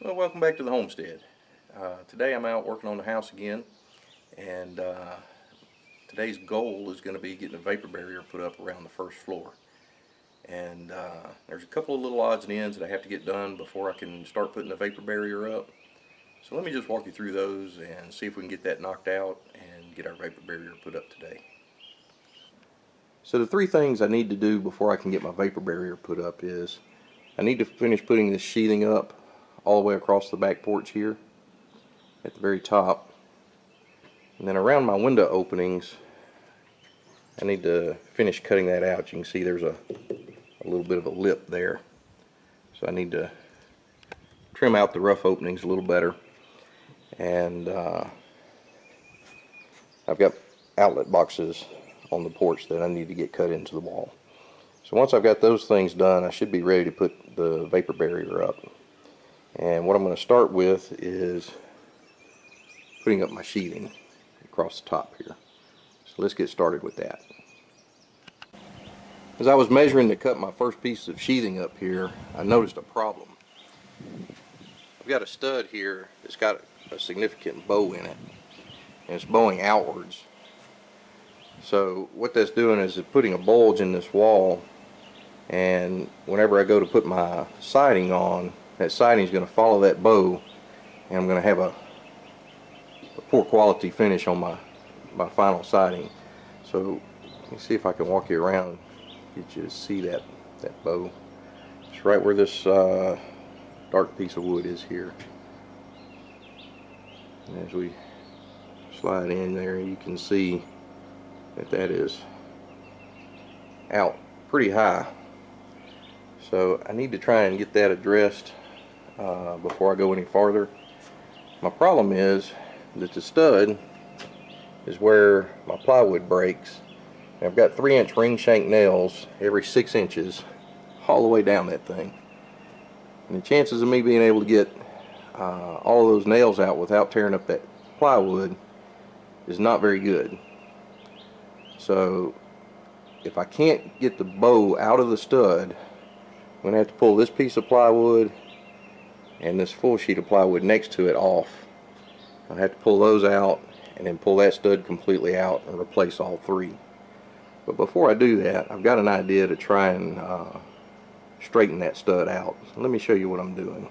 Well, welcome back to the homestead. Today I'm out working on the house again, and today's goal is going to be getting a vapor barrier put up around the first floor. And there's a couple of little odds and ends that I have to get done before I can start putting the vapor barrier up. So let me just walk you through those and see if we can get that knocked out and get our vapor barrier put up today. So the three things I need to do before I can get my vapor barrier put up is I need to finish putting this sheathing up all the way across the back porch here at the very top, and then around my window openings I need to finish cutting that out. You can see there's a little bit of a lip there, so I need to trim out the rough openings a little better. And I've got outlet boxes on the porch that I need to get cut into the wall. So once I've got those things done, I should be ready to put the vapor barrier up. And what I'm going to start with is putting up my sheathing across the top here. So let's get started with that. As I was measuring to cut my first piece of sheathing up here, I noticed a problem. I've got a stud here that's got a significant bow in it, and it's bowing outwards. So what that's doing is it's putting a bulge in this wall, and whenever I go to put my siding on, that siding is going to follow that bow, and I'm going to have a poor quality finish on my final siding. So let me see if I can walk you around, get you to see that bow. It's right where this dark piece of wood is here. And as we slide in there, you can see that is out pretty high. So I need to try and get that addressed before I go any farther. My problem is that the stud is where my plywood breaks. And I've got 3-inch ring shank nails every 6 inches all the way down that thing. And the chances of me being able to get all of those nails out without tearing up that plywood is not very good. So if I can't get the bow out of the stud, I'm going to have to pull this piece of plywood and this full sheet of plywood next to it off. I'll have to pull those out and then pull that stud completely out and replace all three. But before I do that, I've got an idea to try and straighten that stud out. So let me show you what I'm doing.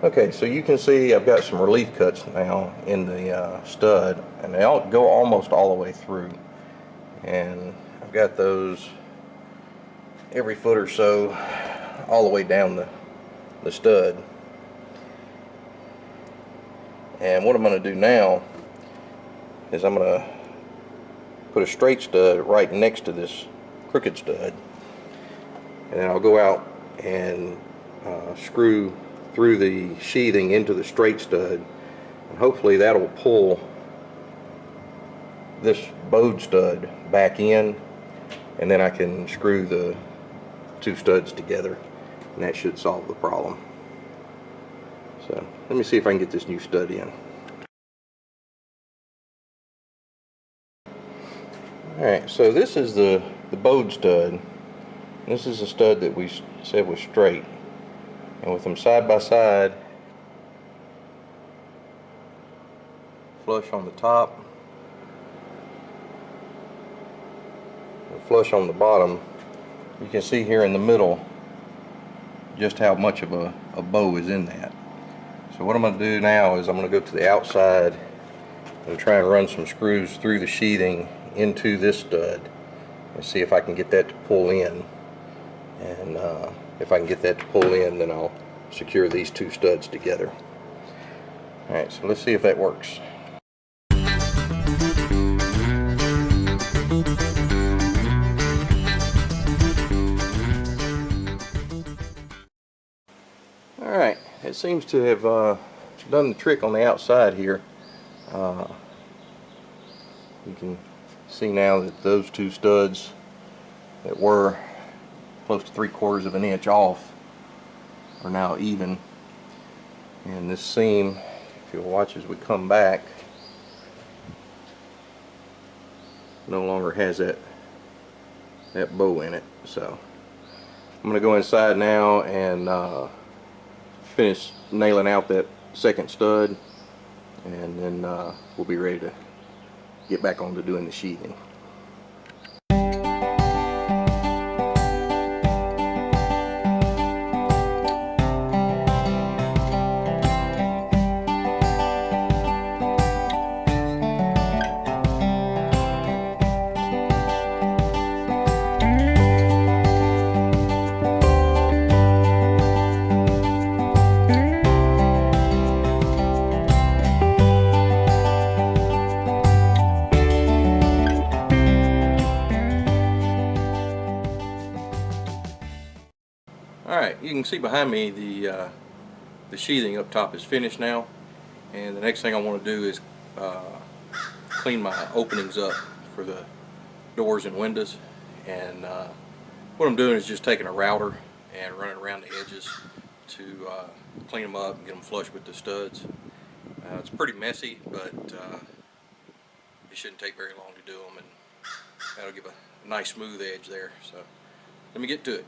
Okay, so you can see I've got some relief cuts now in the stud, and they all go almost all the way through. And I've got those every foot or so all the way down the stud. And what I'm going to do now is I'm going to put a straight stud right next to this crooked stud, and then I'll go out and screw through the sheathing into the straight stud, and hopefully that'll pull this bowed stud back in, and then I can screw the two studs together, and that should solve the problem. So let me see if I can get this new stud in. Alright, so this is the bowed stud. This is the stud that we said was straight. And with them side by side, flush on the top and flush on the bottom, you can see here in the middle just how much of a bow is in that. So what I'm going to do now is I'm going to go to the outside and try and run some screws through the sheathing into this stud and see if I can get that to pull in. And if I can get that to pull in, then I'll secure these two studs together. Alright, so let's see if that works. Alright, it seems to have done the trick on the outside here. You can see now that those two studs that were close to 3/4 of an inch off are now even, and this seam, if you'll watch as we come back, no longer has that bow in it. So I'm going to go inside now and finish nailing out that second stud, and then we'll be ready to get back on to doing the sheathing. Alright, you can see behind me the sheathing up top is finished now, and the next thing I want to do is clean my openings up for the doors and windows. And what I'm doing is just taking a router and running around the edges to clean them up and get them flush with the studs. It's pretty messy, but it shouldn't take very long to do them, and that'll give a nice smooth edge there. So let me get to it.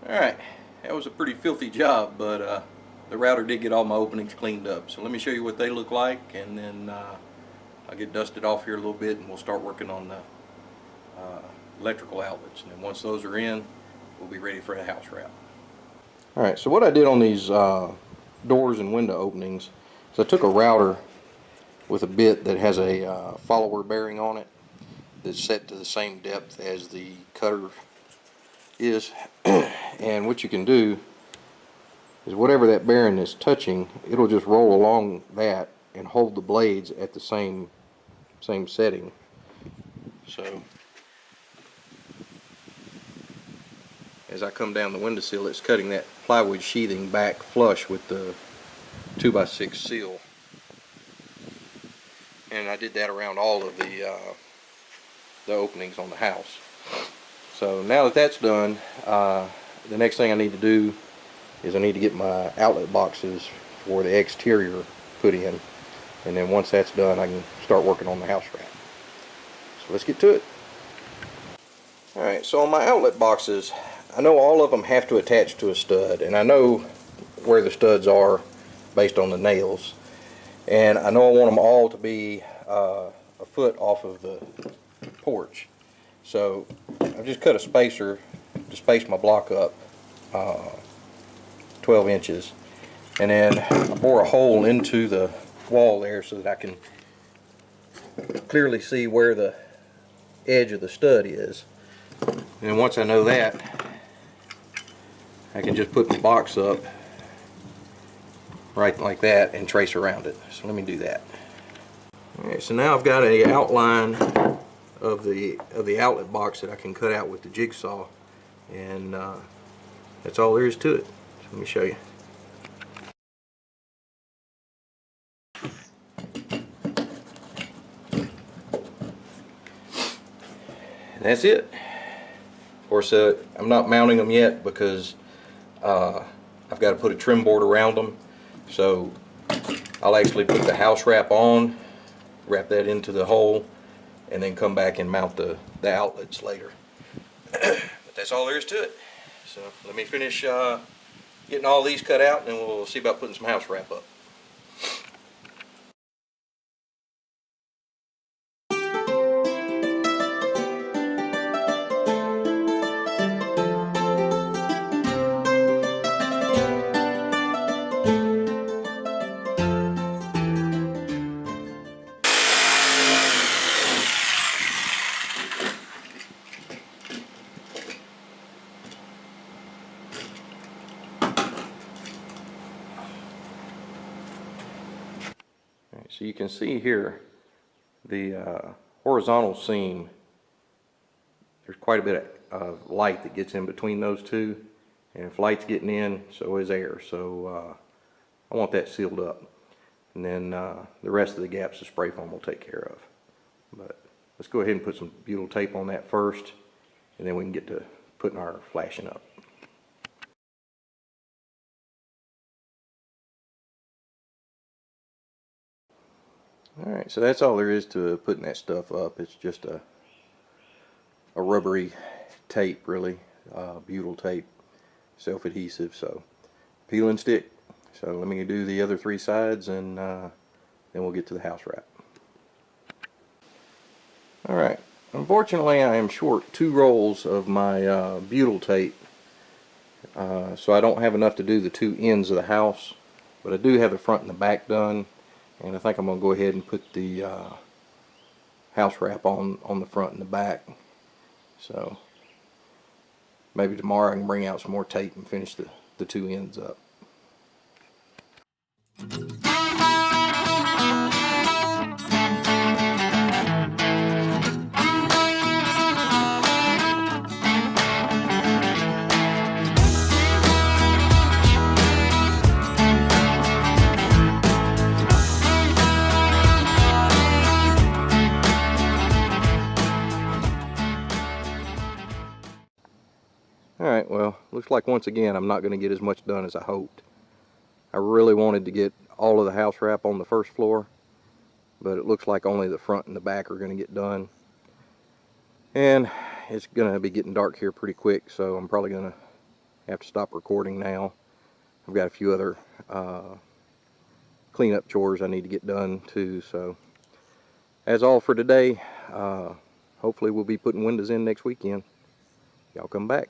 Alright, that was a pretty filthy job, but the router did get all my openings cleaned up. So let me show you what they look like, and then I'll get dusted off here a little bit, and we'll start working on the electrical outlets. And then once those are in, we'll be ready for the house wrap. Alright, so what I did on these doors and window openings is I took a router with a bit that has a follower bearing on it that's set to the same depth as the cutter is. And what you can do is whatever that bearing is touching, it'll just roll along that and hold the blades at the same setting. So as I come down the windowsill, it's cutting that plywood sheathing back flush with the 2x6 seal. And I did that around all of the openings on the house. So now that that's done, the next thing I need to do is I need to get my outlet boxes for the exterior put in, and then once that's done, I can start working on the house wrap. So let's get to it. Alright, so on my outlet boxes, I know all of them have to attach to a stud, and I know where the studs are based on the nails, and I know I want them all to be a foot off of the porch. So I've just cut a spacer to space my block up 12 inches, and then I bore a hole into the wall there so that I can clearly see where the edge of the stud is. And then once I know that, I can just put the box up right like that and trace around it. So let me do that. Alright, so now I've got an outline of the outlet box that I can cut out with the jigsaw, and that's all there is to it. So let me show you. And that's it. Of course, I'm not mounting them yet because I've got to put a trim board around them. So I'll actually put the house wrap on, wrap that into the hole, and then come back and mount the outlets later. But that's all there is to it. So let me finish getting all these cut out, and then we'll see about putting some house wrap up. So you can see here the horizontal seam, there's quite a bit of light that gets in between those two, and if light's getting in, so is air. So I want that sealed up, and then the rest of the gaps the spray foam will take care of. But let's go ahead and put some butyl tape on that first, and then we can get to putting our flashing up. Alright, so that's all there is to putting that stuff up. It's just a rubbery tape, really, butyl tape, self-adhesive. So peel and stick. So let me do the other 3 sides, and then we'll get to the house wrap. Alright, unfortunately I am short 2 rolls of my butyl tape, so I don't have enough to do the 2 ends of the house, but I do have the front and the back done, and I think I'm going to go ahead and put the house wrap on the front and the back. So maybe tomorrow I can bring out some more tape and finish the 2 ends up. Alright, well, looks like once again I'm not going to get as much done as I hoped. I really wanted to get all of the house wrap on the first floor, but it looks like only the front and the back are going to get done. And it's going to be getting dark here pretty quick, so I'm probably going to have to stop recording now. I've got a few other cleanup chores I need to get done too. So that's all for today. Hopefully we'll be putting windows in next weekend. Y'all come back.